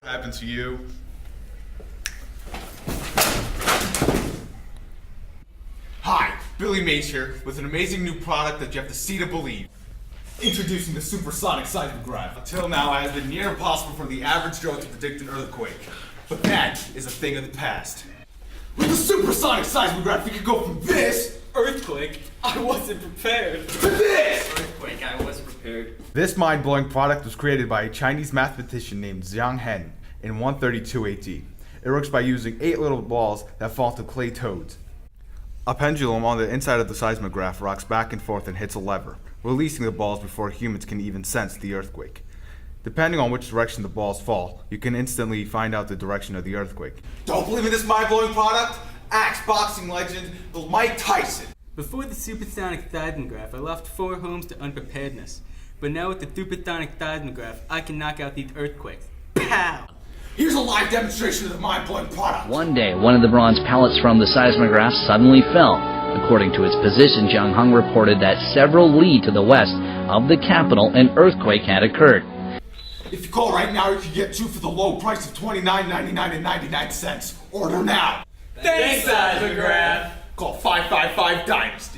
Happened to you? Hi, Billy Mays here with an amazing new product that you have to see to believe. Introducing the supersonic seismograph. Until now, it has been near impossible for the average Joe to predict an earthquake. But that is a thing of the past. With the supersonic seismograph, we could go from this Earthquake? I wasn't prepared. to this! Earthquake, I was prepared. This mind-blowing product was created by a Chinese mathematician named Zhang Hen in 132 AD. It works by using 8 little balls that fall into clay toads. A pendulum on the inside of the seismograph rocks back and forth and hits a lever, releasing the balls before humans can even sense the earthquake. Depending on which direction the balls fall, you can instantly find out the direction of the earthquake. Don't believe in this mind-blowing product? Ask boxing legend Mike Tyson. Before the supersonic seismograph, I left 4 homes to unpreparedness. But now with the supersonic seismograph, I can knock out these earthquakes. Pow! Here's a live demonstration of the mind-blowing product. One day, one of the bronze pallets from the seismograph suddenly fell. According to its position, Jiang Hung reported that several li to the west of the capital, an earthquake had occurred. If you call right now, you can get 2 for the low price of $29.99 and 99 cents. Order now. Thanks, seismograph! Call 555 Dynasty.